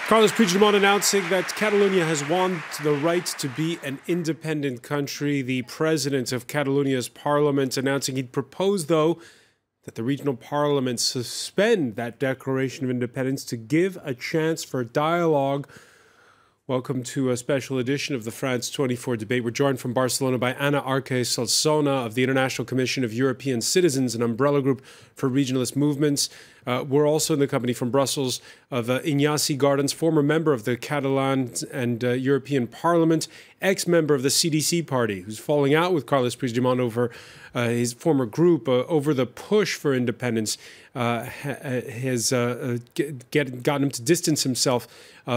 Carles Puigdemont announcing that Catalonia has won the right to be an independent country. The president of Catalonia's parliament announcing he'd propose, though, that the regional parliament suspend that declaration of independence to give a chance for dialogue. Welcome to a special edition of the France 24 debate. We're joined from Barcelona by Ana Arque-Solsona of the International Commission of European Citizens, an umbrella group for regionalist movements. We're also in the company from Brussels of Ignasi Gardens, former member of the Catalan and European Parliament, ex-member of the CDC party, who's falling out with Carles Puigdemont over his former group over the push for independence has gotten him to distance himself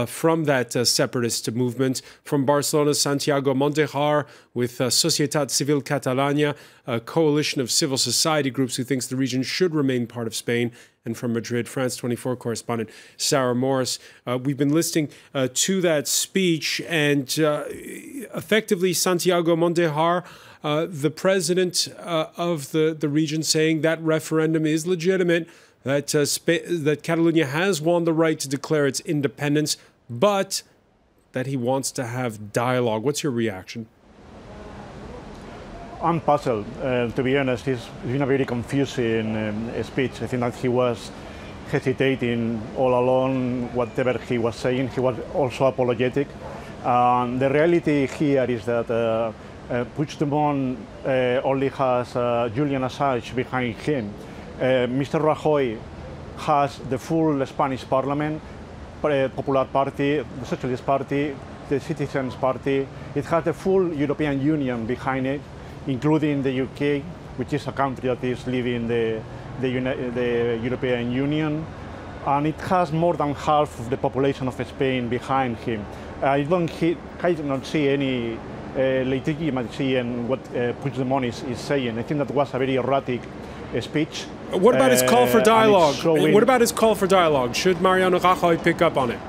from that separatist movement. From Barcelona, Santiago Montejar with Societat Civil Catalonia, a coalition of civil society groups who thinks the region should remain part of Spain. And from Madrid, France 24 correspondent Sarah Morris. We've been listening to that speech, and effectively Santiago Montejar, the president of the region, saying that referendum is legitimate, that that Catalonia has won the right to declare its independence, but that he wants to have dialogue. What's your reaction? I'm puzzled, to be honest. It's been a very confusing speech. I think that he was hesitating all along whatever he was saying. He was also apologetic. The reality here is that Puigdemont only has Julian Assange behind him. Mr. Rajoy has the full Spanish parliament, Popular Party, the Socialist Party, the Citizens Party. It has the full European Union behind it, including the UK, which is a country that is leaving the European Union. And it has more than half of the population of Spain behind him. I don't see any legitimacy in what Puigdemont is saying. I think that was a very erratic speech. What about his call for dialogue? What about his call for dialogue? Should Mariano Rajoy pick up on it?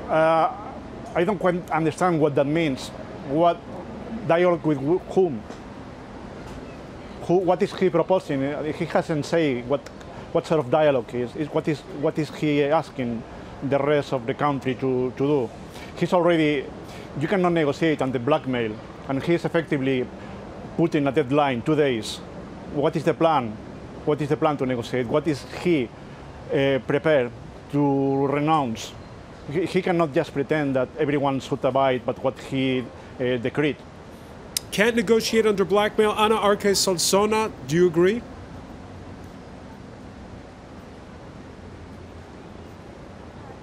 I don't quite understand what that means. What dialogue with whom? What is he proposing? He hasn't said what sort of dialogue is. What is he asking the rest of the country to do? He's already, you cannot negotiate under blackmail, and he's effectively putting a deadline, 2 days. What is the plan? What is the plan to negotiate? What is he prepared to renounce? He cannot just pretend that everyone should abide by what he decreed. Can't negotiate under blackmail. Ana Arque-Solsona, do you agree?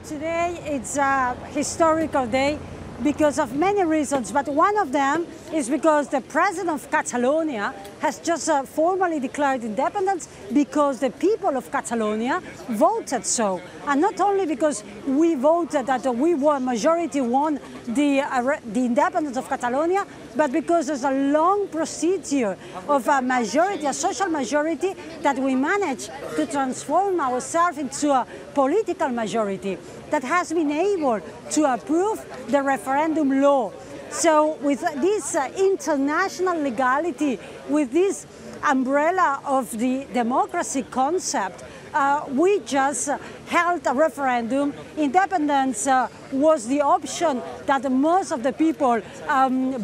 Today it's a historical day because of many reasons, but one of them is because the president of Catalonia has just formally declared independence because the people of Catalonia voted so. And not only because we voted that we won, majority won the independence of Catalonia, but because there's a long procedure of a majority, a social majority, that we managed to transform ourselves into a political majority that has been able to approve the referendum law. So with this international legality, with this umbrella of the democracy concept, we just held a referendum. Independence was the option that most of the people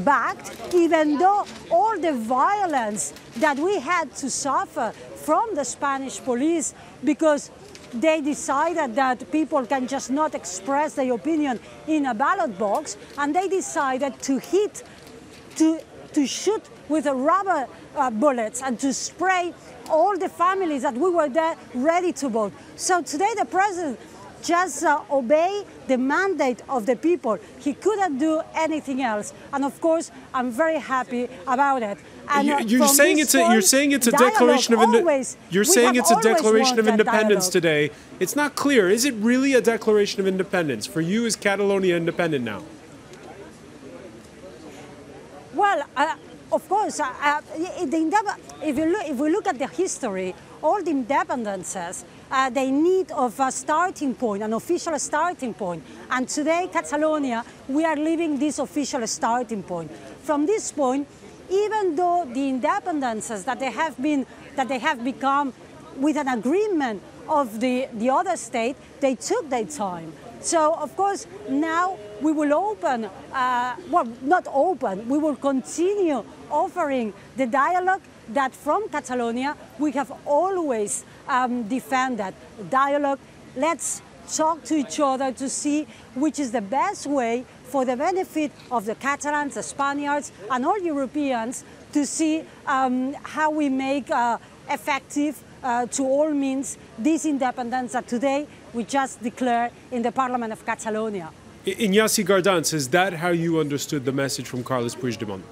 backed, even though all the violence that we had to suffer from the Spanish police, because they decided that people can just not express their opinion in a ballot box, and they decided to shoot with rubber bullets and to spray all the families that we were there ready to vote. So today the president just obeyed the mandate of the people. He couldn't do anything else, and of course I'm very happy about it. And you're saying it's a declaration of independence today. It's not clear. Is it really a declaration of independence? For you, is Catalonia independent now? Well, of course, if we look at the history, all the independences, they need of a starting point, an official starting point. And today, Catalonia, we are leaving this official starting point. From this point, even though the independences that they have become with an agreement of the other state, they took their time. So, of course, now we will open, well, not open, we will continue offering the dialogue that from Catalonia we have always defended. Dialogue, let's talk to each other to see which is the best way for the benefit of the Catalans, the Spaniards, and all Europeans to see how we make effective to all means this independence that today we just declared in the Parliament of Catalonia. Iñaki Gardans, is that how you understood the message from Carles Puigdemont?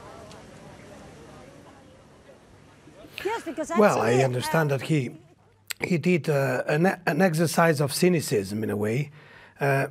Yes, because well, I understand that he did an exercise of cynicism in a way.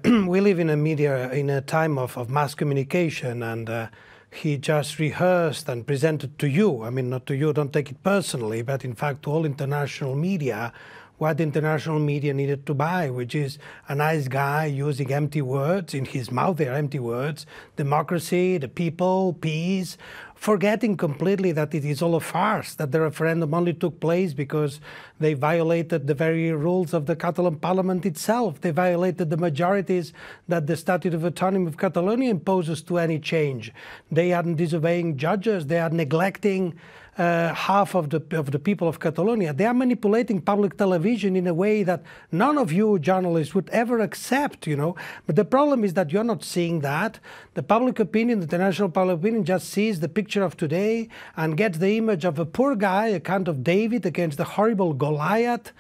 We live in a time of mass communication, and he just rehearsed and presented to you, I mean, not to you, don't take it personally, but in fact to all international media, what the international media needed to buy, which is a nice guy using empty words, in his mouth they're empty words, democracy, the people, peace, forgetting completely that it is all a farce, that the referendum only took place because they violated the very rules of the Catalan parliament itself. They violated the majorities that the Statute of Autonomy of Catalonia imposes to any change. They are disobeying judges, they are neglecting half of the people of Catalonia. They are manipulating public television in a way that none of you journalists would ever accept, you know. But the problem is that you're not seeing that. The public opinion, the international public opinion, just sees the picture of today and gets the image of a poor guy, a kind of David against the horrible Goliath,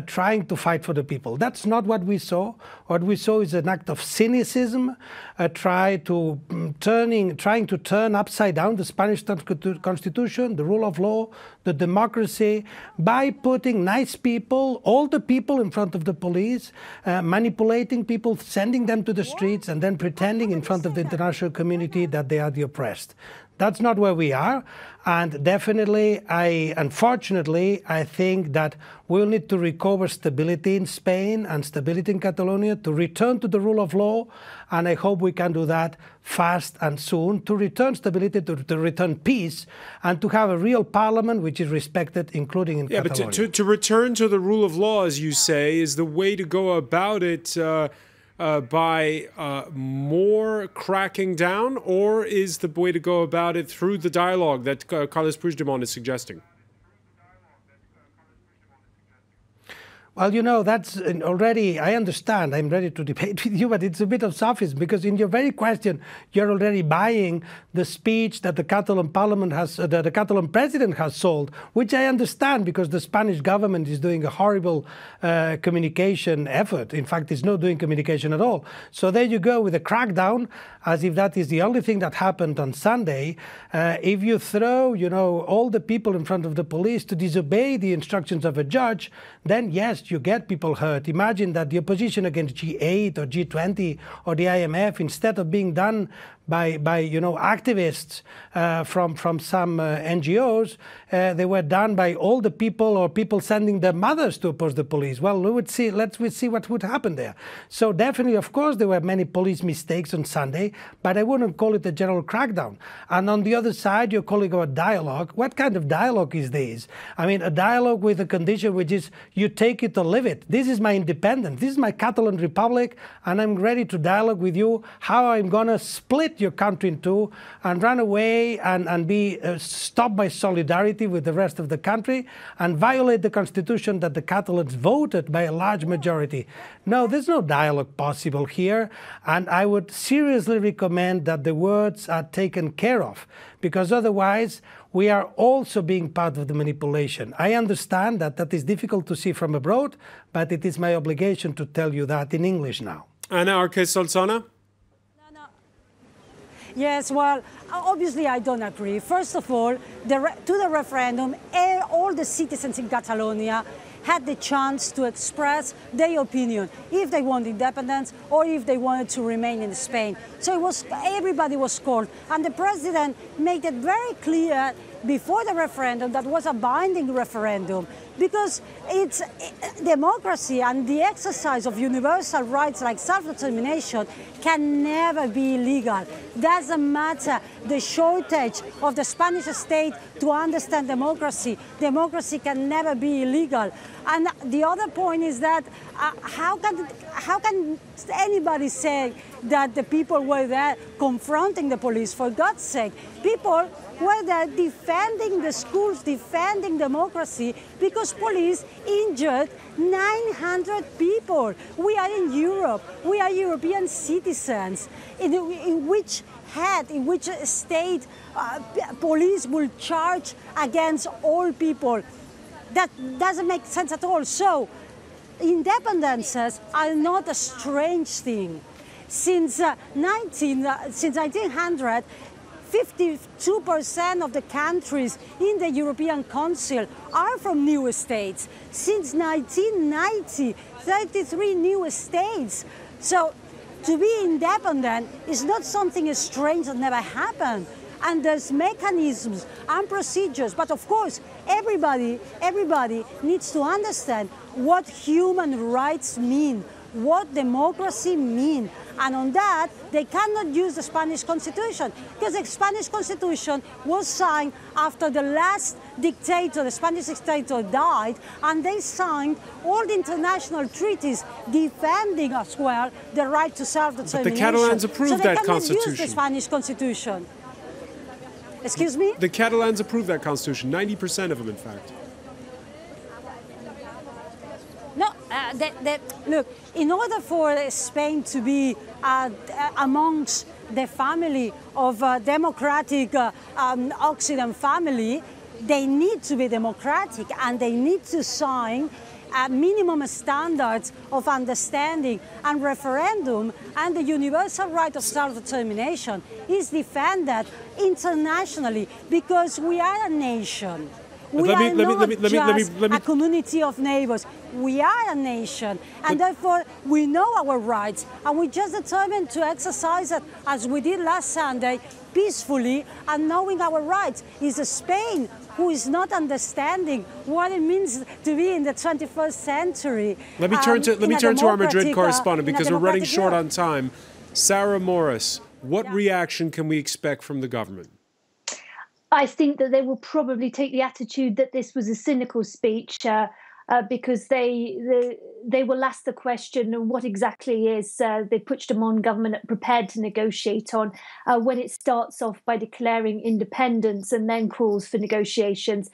trying to fight for the people. That's not what we saw. What we saw is an act of cynicism, trying to turn upside down the Spanish constitution, the rule of law, the democracy, by putting nice people, all the people in front of the police, manipulating people, sending them to the streets, and then pretending in front of the international community that they are the oppressed. That's not where we are, and definitely, unfortunately, I think that we'll need to recover stability in Spain and stability in Catalonia, to return to the rule of law, and I hope we can do that fast and soon, to return stability, to return peace, and to have a real parliament which is respected, including in Catalonia. But to return to the rule of law, as you say, is the way to go about it by more cracking down, or is the way to go about it through the dialogue that Carles Puigdemont is suggesting? Well, you know, that's already, I understand, I'm ready to debate with you, but it's a bit of sophism, because in your very question, you're already buying the speech that the Catalan parliament has, that the Catalan president has sold, which I understand, because the Spanish government is doing a horrible communication effort. In fact, it's not doing communication at all. So there you go with a crackdown, as if that is the only thing that happened on Sunday. If you throw, you know, all the people in front of the police to disobey the instructions of a judge, then yes, you get people hurt. Imagine that the opposition against G8 or G20 or the IMF, instead of being done by you know, activists from some NGOs, they were done by all the people, or people sending their mothers to oppose the police. Well, let's see what would happen there. So definitely, of course, there were many police mistakes on Sunday, but I wouldn't call it a general crackdown. And on the other side, you're calling about dialogue. What kind of dialogue is this? I mean, a dialogue with a condition which is you take it or leave it. This is my independence. This is my Catalan Republic, and I'm ready to dialogue with you how I'm going to split your country in two and run away and be stopped by solidarity with the rest of the country and violate the constitution that the Catalans voted by a large majority. No, there's no dialogue possible here, and I would seriously recommend that the words are taken care of, because otherwise we are also being part of the manipulation. I understand that that is difficult to see from abroad, but it is my obligation to tell you that in English now. Ana Arquez-Solsona? Yes, well, obviously I don't agree. First of all, to the referendum, all the citizens in Catalonia had the chance to express their opinion, if they want independence or if they wanted to remain in Spain. So everybody was called, and the president made it very clear before the referendum that was a binding referendum, because it's democracy and the exercise of universal rights like self-determination can never be illegal. Doesn't matter the shortage of the Spanish state to understand democracy. Democracy can never be illegal. And the other point is that how can anybody say that the people were there confronting the police? For God's sake, people were there defending the schools, defending democracy, because police injured 900 people. We are in Europe. We are European citizens. In which state police will charge against all people? That doesn't make sense at all. So independences are not a strange thing. Since 1900, 52% of the countries in the European Council are from new states. Since 1990, 33 new states. So to be independent is not something strange that never happened. And there's mechanisms and procedures, but of course, everybody needs to understand what human rights mean, what democracy means. And on that, they cannot use the Spanish Constitution, because the Spanish Constitution was signed after the last dictator, the Spanish dictator, died, and they signed all the international treaties defending as well the right to self-determination. But the Catalans approved that Constitution. So they cannot use the Spanish Constitution. Excuse me? The Catalans approved that Constitution, 90% of them, in fact. No, look, in order for Spain to be amongst the family of democratic Occident family, they need to be democratic and they need to sign minimum standards of understanding, and referendum and the universal right of self-determination is defended internationally, because we are a nation. We are not just a community of neighbors. We are a nation, and therefore we know our rights, and we just determined to exercise it as we did last Sunday, peacefully and knowing our rights. Is Spain who is not understanding what it means to be in the 21st century. Let me turn to our Madrid correspondent, because we're running short on time. Sarah Morris, what reaction can we expect from the government? I think that they will probably take the attitude that this was a cynical speech, because they will ask the question, what exactly is the Puigdemont government prepared to negotiate on, when it starts off by declaring independence and then calls for negotiations,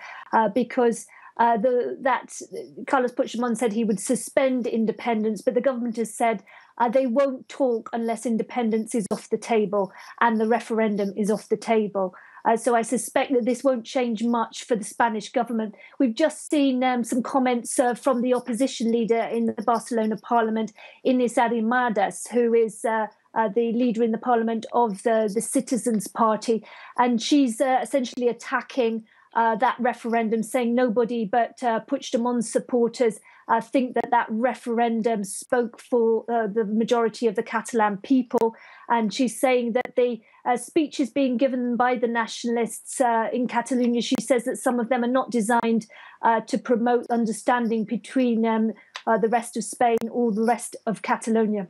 because Carles Puigdemont said he would suspend independence, but the government has said they won't talk unless independence is off the table and the referendum is off the table. So I suspect that this won't change much for the Spanish government. We've just seen some comments from the opposition leader in the Barcelona parliament, Inés Arrimadas, who is the leader in the parliament of the Citizens Party. And she's essentially attacking that referendum, saying nobody but Puigdemont's supporters think that referendum spoke for the majority of the Catalan people. And she's saying that the speech is being given by the nationalists in Catalonia. She says that some of them are not designed to promote understanding between the rest of Spain or the rest of Catalonia.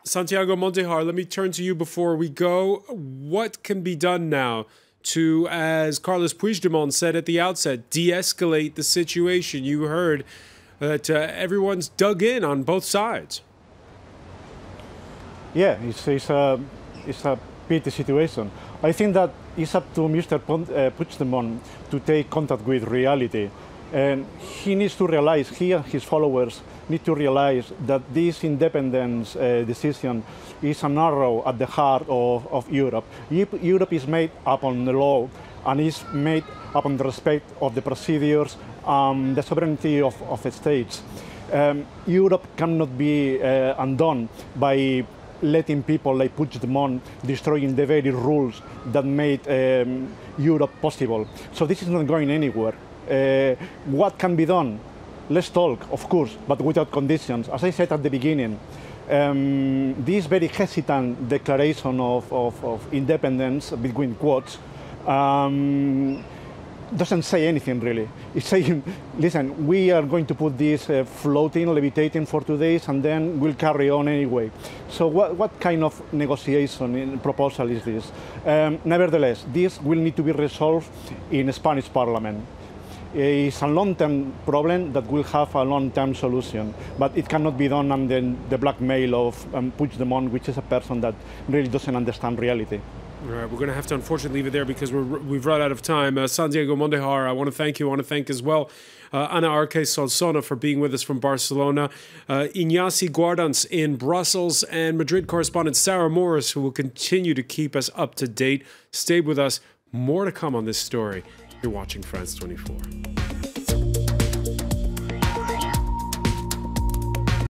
Santiago Montejar, let me turn to you before we go. What can be done now to, as Carles Puigdemont said at the outset, de-escalate the situation? You heard that everyone's dug in on both sides. Yeah, it's a pity situation. I think that it's up to Mr. Puigdemont to take contact with reality. And he needs to realize, he and his followers need to realize that this independence decision is an arrow at the heart of Europe. Europe is made upon the law and is made upon the respect of the procedures, the sovereignty of states. Europe cannot be undone by letting people like Puigdemont destroying the very rules that made Europe possible. So this is not going anywhere. What can be done? Let's talk, of course, but without conditions. As I said at the beginning, this very hesitant declaration of independence, between quotes, doesn't say anything really. It's saying, listen, we are going to put this floating, levitating for 2 days, and then we'll carry on anyway. So what kind of negotiation proposal is this? Nevertheless, this will need to be resolved in the Spanish Parliament. It's a long-term problem that will have a long-term solution, but it cannot be done under the blackmail of Puigdemont, which is a person that really doesn't understand reality. All right, we're going to have to unfortunately leave it there because we've run out of time. Santiago Mondejar, I want to thank you. I want to thank as well Ana Arque Solsona for being with us from Barcelona, Iñaki Guardans in Brussels, and Madrid correspondent Sarah Morris, who will continue to keep us up to date. Stay with us. More to come on this story. You're watching France 24.